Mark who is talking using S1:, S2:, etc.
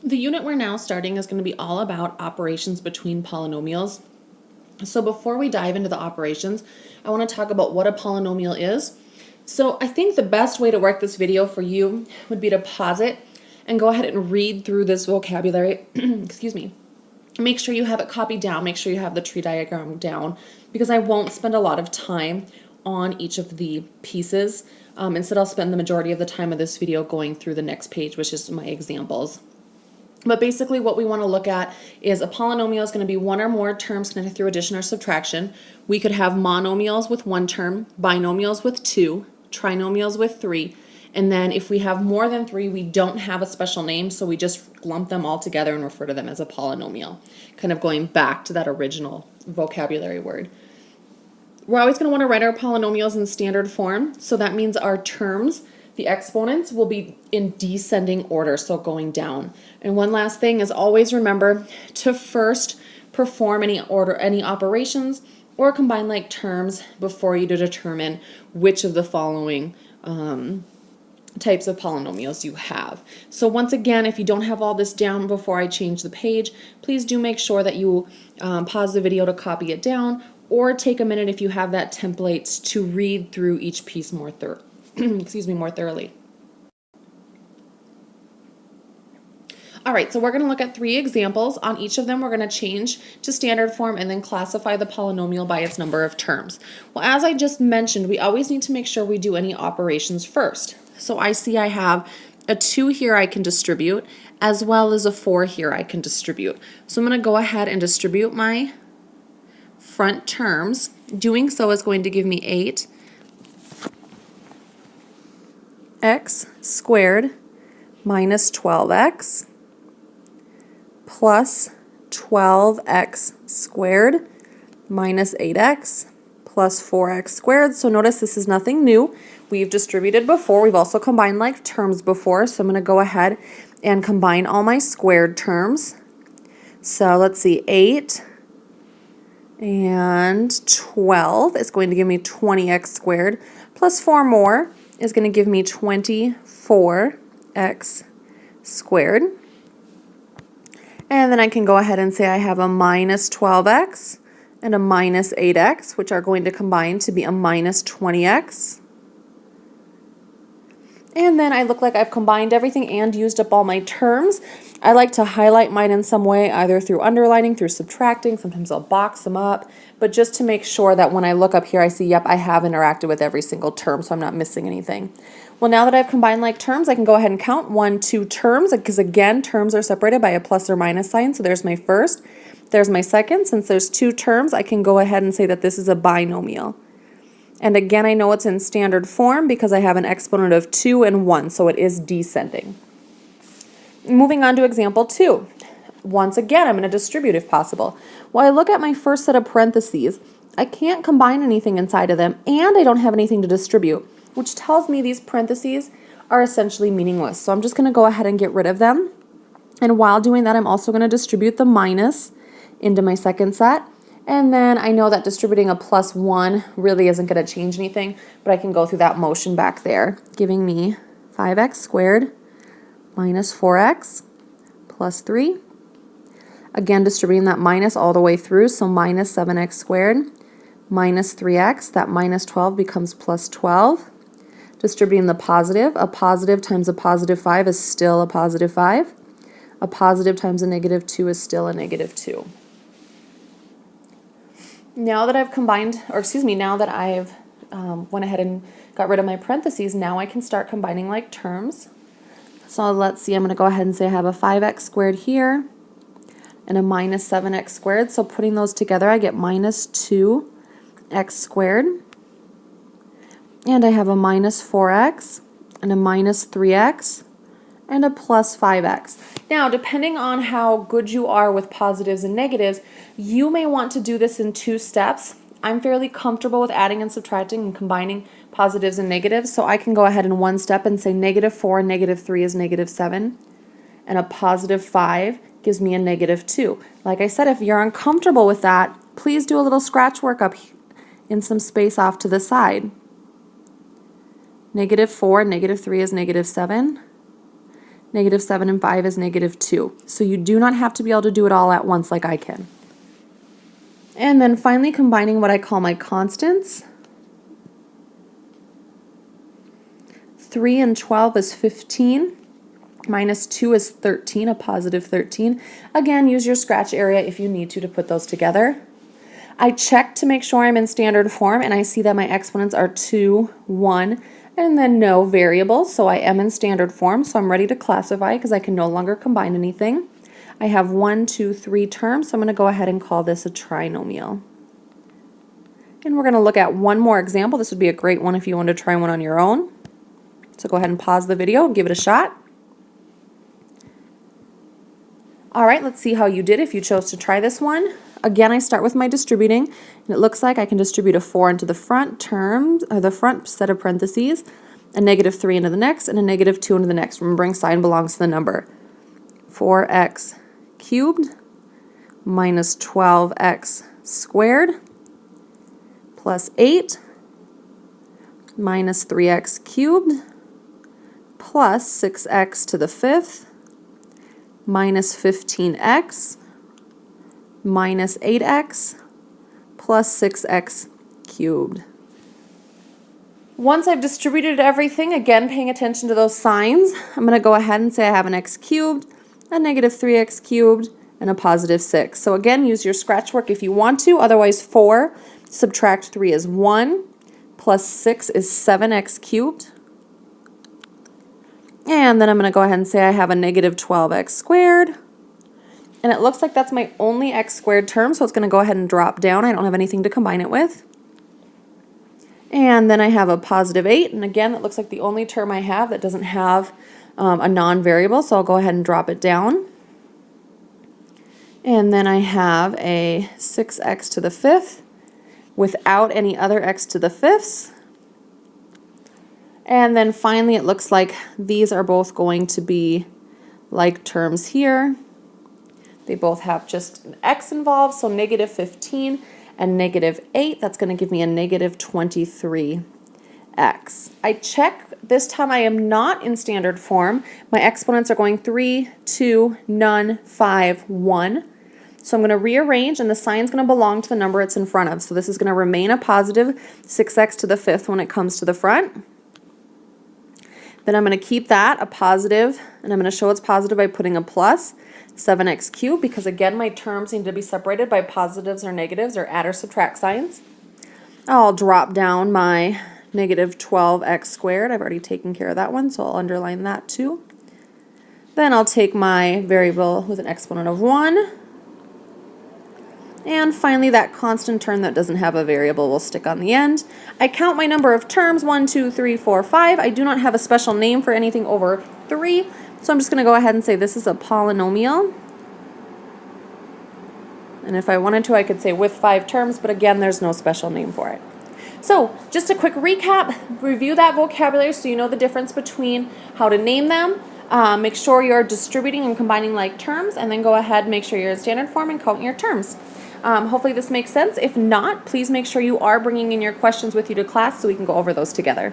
S1: The unit we're now starting is going to be all about operations between polynomials. So before we dive into the operations, I want to talk about what a polynomial is. So I think the best way to work this video for you would be to pause it and go ahead and read through this vocabulary. Excuse me. Make sure you have it copied down. Make sure you have the tree diagram down, because I won't spend a lot of time on each of the pieces. Instead, I'll spend the majority of the time of this video going through the next page, which is my examples. But basically what we want to look at is a polynomial is going to be one or more terms connected through addition or subtraction. We could have monomials with one term, binomials with two, trinomials with three, and then if we have more than three, we don't have a special name, so we just lump them all together and refer to them as a polynomial, kind of going back to that original vocabulary word. We're always going to want to write our polynomials in standard form, so that means our terms, the exponents, will be in descending order, so going down. And one last thing is always remember to first perform any operations or combine like terms before you determine which of the following types of polynomials you have. So once again, if you don't have all this down before I change the page, please do make sure that you pause the video to copy it down, or take a minute if you have that template to read through each piece more more thoroughly. All right, so we're going to look at 3 examples. On each of them, we're going to change to standard form and then classify the polynomial by its number of terms. Well, as I just mentioned, we always need to make sure we do any operations first. So I see I have a 2 here I can distribute, as well as a 4 here I can distribute. So I'm going to go ahead and distribute my front terms. Doing so is going to give me 8x squared minus 12x plus 12x squared minus 8x plus 4x squared. So notice this is nothing new. We've distributed before. We've also combined like terms before. So I'm going to go ahead and combine all my squared terms. So let's see, 8 and 12 is going to give me 20x squared, plus 4 more is going to give me 24x squared. And then I can go ahead and say I have a minus 12x and a minus 8x, which are going to combine to be a minus 20x. And then I look like I've combined everything and used up all my terms. I like to highlight mine in some way, either through underlining, through subtracting. Sometimes I'll box them up, but just to make sure that when I look up here, I see, yep, I have interacted with every single term, so I'm not missing anything. Well, now that I've combined like terms, I can go ahead and count 1, 2 terms, because again, terms are separated by a plus or minus sign. So there's my first, there's my second. Since there's 2 terms, I can go ahead and say that this is a binomial. And again, I know it's in standard form because I have an exponent of 2 and 1, so it is descending. Moving on to example 2. Once again, I'm going to distribute if possible. Well, I look at my first set of parentheses. I can't combine anything inside of them, and I don't have anything to distribute, which tells me these parentheses are essentially meaningless. So I'm just going to go ahead and get rid of them. And while doing that, I'm also going to distribute the minus into my second set. And then I know that distributing a plus 1 really isn't going to change anything, but I can go through that motion back there, giving me 5x squared minus 4x plus 3. Again, distributing that minus all the way through, so minus 7x squared minus 3x, that minus 12 becomes plus 12. Distributing the positive, a positive times a positive 5 is still a positive 5. A positive times a negative 2 is still a negative 2. Now that I've combined, now that I've went ahead and got rid of my parentheses, now I can start combining like terms. So let's see, I'm going to go ahead and say I have a 5x squared here and a minus 7x squared. So putting those together, I get minus 2x squared. And I have a minus 4x and a minus 3x and a plus 5x. Now, depending on how good you are with positives and negatives, you may want to do this in 2 steps. I'm fairly comfortable with adding and subtracting and combining positives and negatives, so I can go ahead in one step and say negative 4 and negative 3 is negative 7, and a positive 5 gives me a negative 2. Like I said, if you're uncomfortable with that, please do a little scratch work up in some space off to the side. Negative 4 and negative 3 is negative 7. Negative 7 and 5 is negative 2. So you do not have to be able to do it all at once like I can. And then finally combining what I call my constants. 3 and 12 is 15. Minus 2 is 13, a positive 13. Again, use your scratch area if you need to put those together. I check to make sure I'm in standard form, and I see that my exponents are 2, 1, and then no variables, so I am in standard form, so I'm ready to classify because I can no longer combine anything. I have 1, 2, 3 terms, so I'm going to go ahead and call this a trinomial. And we're going to look at one more example. This would be a great one if you want to try one on your own. So go ahead and pause the video and give it a shot. All right, let's see how you did if you chose to try this one. Again, I start with my distributing, and it looks like I can distribute a 4 into the front term, or the front set of parentheses, a negative 3 into the next, and a negative 2 into the next. Remembering sign belongs to the number. 4x cubed minus 12x squared plus 8 minus 3x cubed plus 6x to the 5th minus 15x minus 8x plus 6x cubed. Once I've distributed everything, again paying attention to those signs, I'm going to go ahead and say I have an x cubed, a negative 3x cubed, and a positive 6. So again, use your scratch work if you want to, otherwise 4 subtract 3 is 1, plus 6 is 7x cubed. And then I'm going to go ahead and say I have a negative 12x squared. And it looks like that's my only x squared term, so it's going to go ahead and drop down. I don't have anything to combine it with. And then I have a positive 8, and again, it looks like the only term I have that doesn't have a non-variable, so I'll go ahead and drop it down. And then I have a 6x to the 5th without any other x to the 5ths. And then finally, it looks like these are both going to be like terms here. They both have just an x involved, so negative 15 and negative 8. That's going to give me a negative 23x. I check this time I am not in standard form. My exponents are going 3, 2, none, 5, 1. So I'm going to rearrange, and the sign's going to belong to the number it's in front of. So this is going to remain a positive 6x to the 5th when it comes to the front. Then I'm going to keep that a positive, and I'm going to show it's positive by putting a plus 7x cubed, because again my terms need to be separated by positives or negatives or add or subtract signs. I'll drop down my negative 12x squared. I've already taken care of that one, so I'll underline that too. Then I'll take my variable with an exponent of 1. And finally, that constant term that doesn't have a variable will stick on the end. I count my number of terms, 1, 2, 3, 4, 5. I do not have a special name for anything over 3, so I'm just going to go ahead and say this is a polynomial. And if I wanted to, I could say with 5 terms, but again, there's no special name for it. So just a quick recap, review that vocabulary so you know the difference between how to name them. Make sure you're distributing and combining like terms, and then go ahead and make sure you're in standard form and count your terms. Hopefully this makes sense. If not, please make sure you are bringing in your questions with you to class so we can go over those together.